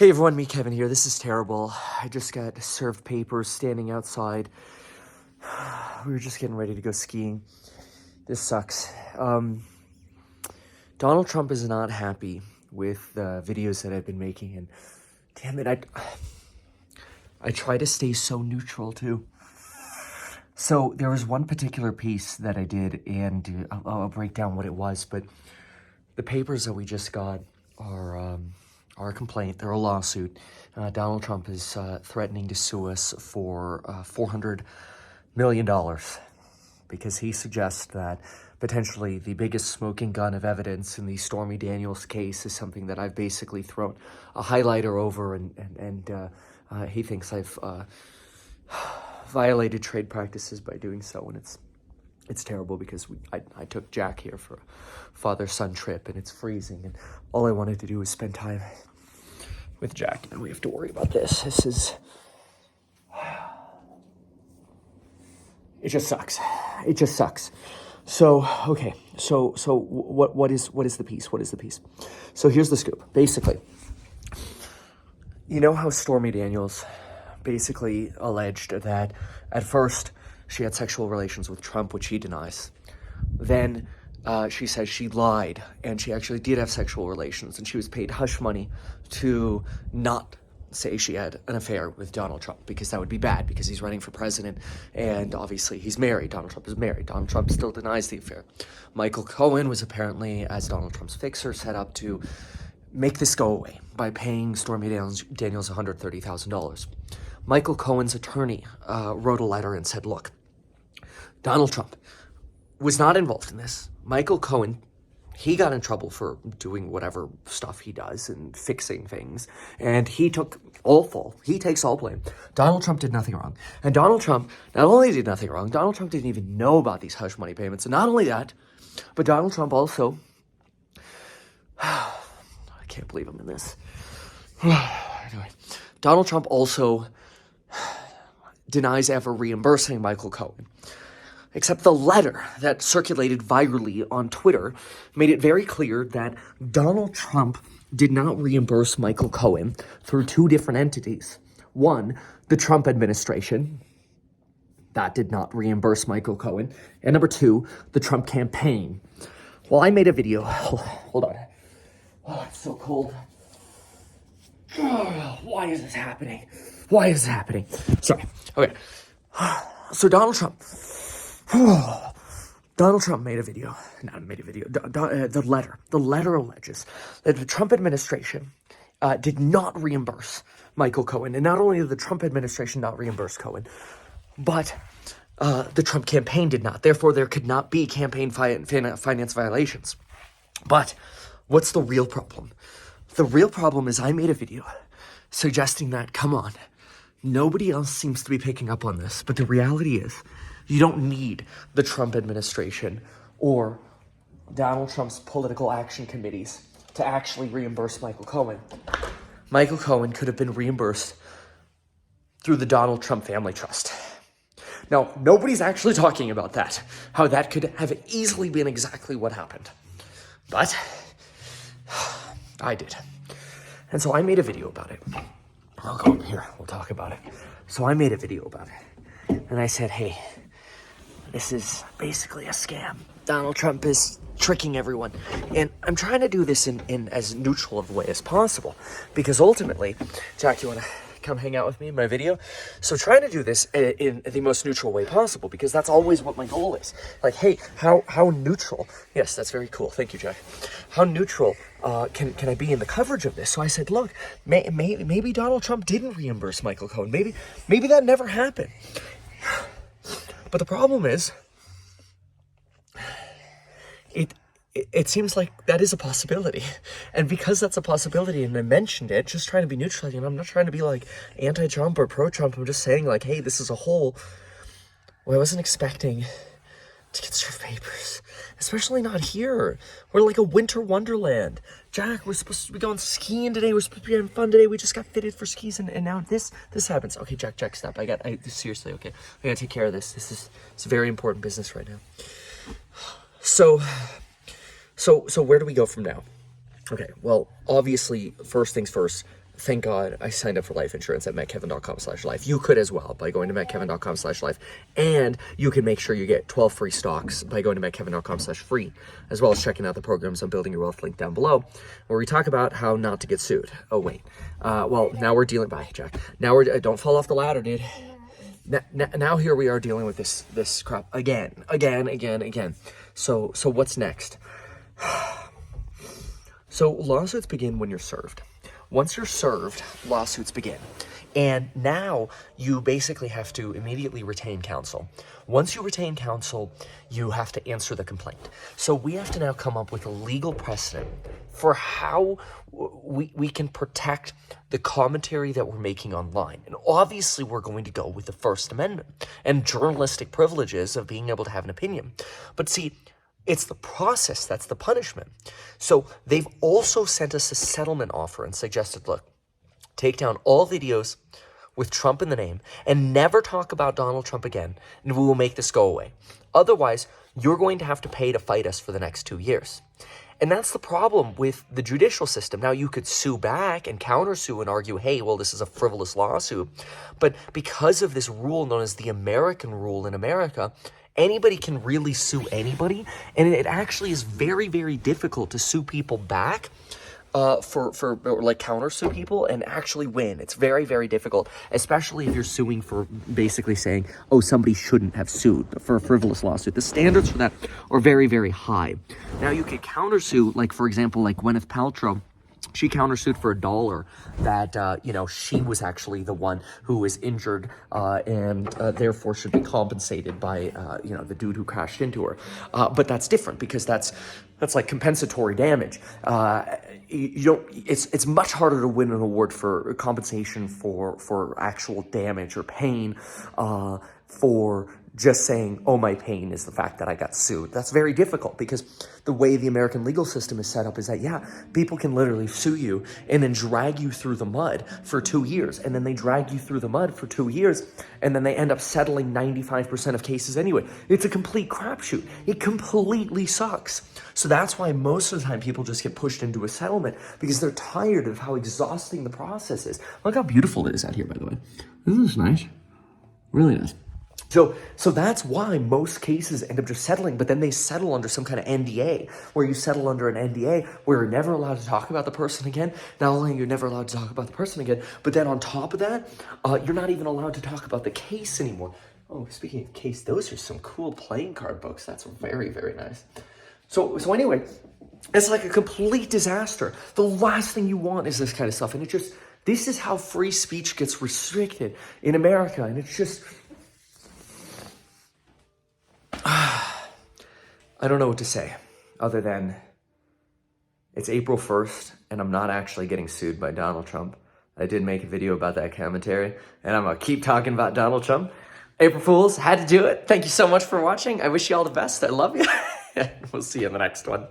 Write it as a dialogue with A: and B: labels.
A: Hey everyone, me Kevin here. This is terrible. I just got served papers standing outside. We were just getting ready to go skiing. This sucks. Donald Trump is not happy with the videos that I've been making, and damn it, I try to stay so neutral too. So there was one particular piece that I did, and I'll break down what it was, but the papers that we just got are a complaint. They're a lawsuit. Donald Trump is threatening to sue us for $400 million because he suggests that potentially the biggest smoking gun of evidence in the Stormy Daniels case is something that I've basically thrown a highlighter over, and he thinks I've violated trade practices by doing so, and it's terrible because I took Jack here for a father-son trip, and it's freezing, and all I wanted to do was spend time with Jack, and we have to worry about this. It just sucks. It just sucks. So, okay, so what is the piece? What is the piece? So here's the scoop. Basically, you know how Stormy Daniels basically alleged that at first she had sexual relations with Trump, which he denies. Then she says she lied, and she actually did have sexual relations, and she was paid hush money to not say she had an affair with Donald Trump, because that would be bad, because he's running for president, and obviously he's married. Donald Trump is married. Donald Trump still denies the affair. Michael Cohen was apparently, as Donald Trump's fixer, set up to make this go away by paying Stormy Daniels $130,000. Michael Cohen's attorney wrote a letter and said, look, Donald Trump was not involved in this. Michael Cohen, he got in trouble for doing whatever stuff he does and fixing things, and he took all fault. He takes all blame. Donald Trump did nothing wrong. And Donald Trump not only did nothing wrong, Donald Trump didn't even know about these hush money payments. And not only that, but Donald Trump also, I can't believe I'm in this. Anyway, Donald Trump also denies ever reimbursing Michael Cohen. Except the letter that circulated virally on Twitter made it very clear that Donald Trump did not reimburse Michael Cohen through two different entities. One, the Trump administration, that did not reimburse Michael Cohen. And number two, the Trump campaign. Well, I made a video. Hold on. Oh, it's so cold. Why is this happening? Why is this happening? Sorry. Okay. So Donald Trump made a video, the letter alleges that the Trump administration did not reimburse Michael Cohen. And not only did the Trump administration not reimburse Cohen, but the Trump campaign did not. Therefore, there could not be campaign finance violations. But what's the real problem? The real problem is I made a video suggesting that, come on, nobody else seems to be picking up on this, but the reality is, you don't need the Trump administration or Donald Trump's political action committees to actually reimburse Michael Cohen. Michael Cohen could have been reimbursed through the Donald Trump Family Trust. Now, nobody's actually talking about that, how that could have easily been exactly what happened. But I did. And so I made a video about it. I'll go up here. We'll talk about it. So I made a video about it. And I said, hey, this is basically a scam. Donald Trump is tricking everyone. And I'm trying to do this in as neutral of a way as possible. Because ultimately, Jack, you want to come hang out with me in my video? So trying to do this in the most neutral way possible, because that's always what my goal is. Like, hey, how neutral? Yes, that's very cool. Thank you, Jack. How neutral can I be in the coverage of this? So I said, look, maybe Donald Trump didn't reimburse Michael Cohen. Maybe that never happened. But the problem is, it seems like that is a possibility. And because that's a possibility, and I mentioned it, just trying to be neutral, I'm not trying to be like anti-Trump or pro-Trump. I'm just saying, like, hey, this is a whole, well, I wasn't expecting to get served papers, especially not here. We're like a winter wonderland. Jack, we're supposed to be going skiing today. We're supposed to be having fun today. We just got fitted for skis, and now this happens. Okay, Jack, stop. Seriously, okay. I gotta take care of this. It's very important business right now. So where do we go from now? Okay, well, obviously, first things first, thank God I signed up for life insurance at metkevin.com/life. You could as well by going to metkevin.com/life. And you can make sure you get 12 free stocks by going to metkevin.com/free, as well as checking out the programs on Building Your Wealth link down below, where we talk about how not to get sued. Oh, wait. Well, now we're dealing, bye, Jack. Now we're, don't fall off the ladder, dude. Now here we are dealing with this crap again. So what's next? So lawsuits begin when you're served. Once you're served, lawsuits begin. And now you basically have to immediately retain counsel. Once you retain counsel, you have to answer the complaint. So we have to now come up with a legal precedent for how we can protect the commentary that we're making online. And obviously we're going to go with the First Amendment and journalistic privileges of being able to have an opinion. But see, it's the process that's the punishment. So they've also sent us a settlement offer and suggested, look, take down all videos with Trump in the name and never talk about Donald Trump again, and we will make this go away. Otherwise, you're going to have to pay to fight us for the next 2 years. And that's the problem with the judicial system. Now, you could sue back and countersue and argue, hey, well, this is a frivolous lawsuit. But because of this rule known as the American rule in America, anybody can really sue anybody, and it actually is very, very difficult to sue people back or like countersue people and actually win. It's very, very difficult, especially if you're suing for basically saying, oh, somebody shouldn't have sued for a frivolous lawsuit. The standards for that are very, very high. Now, you could countersue, like, for example, like Gwyneth Paltrow. She countersued for $1 that, she was actually the one who was injured and therefore should be compensated by, the dude who crashed into her. But that's different because that's like compensatory damage. It's much harder to win an award for compensation for actual damage or pain for just saying, oh, my pain is the fact that I got sued. That's very difficult because the way the American legal system is set up is that, people can literally sue you and then drag you through the mud for 2 years. And then they drag you through the mud for 2 years. And then they end up settling 95% of cases anyway. It's a complete crapshoot. It completely sucks. So that's why most of the time people just get pushed into a settlement because they're tired of how exhausting the process is. Look how beautiful it is out here, by the way. Isn't this nice? Really nice. So that's why most cases end up just settling, but then they settle under some kind of NDA, where you settle under an NDA where you're never allowed to talk about the person again. Not only are you never allowed to talk about the person again, but then on top of that, you're not even allowed to talk about the case anymore. Oh, speaking of case, those are some cool playing card books. That's very, very nice. So anyway, it's like a complete disaster. The last thing you want is this kind of stuff. And this is how free speech gets restricted in America. And it's just, I don't know what to say other than it's April 1st and I'm not actually getting sued by Donald Trump. I did make a video about that commentary and I'm going to keep talking about Donald Trump. April Fools, had to do it. Thank you so much for watching. I wish you all the best. I love you. We'll see you in the next one.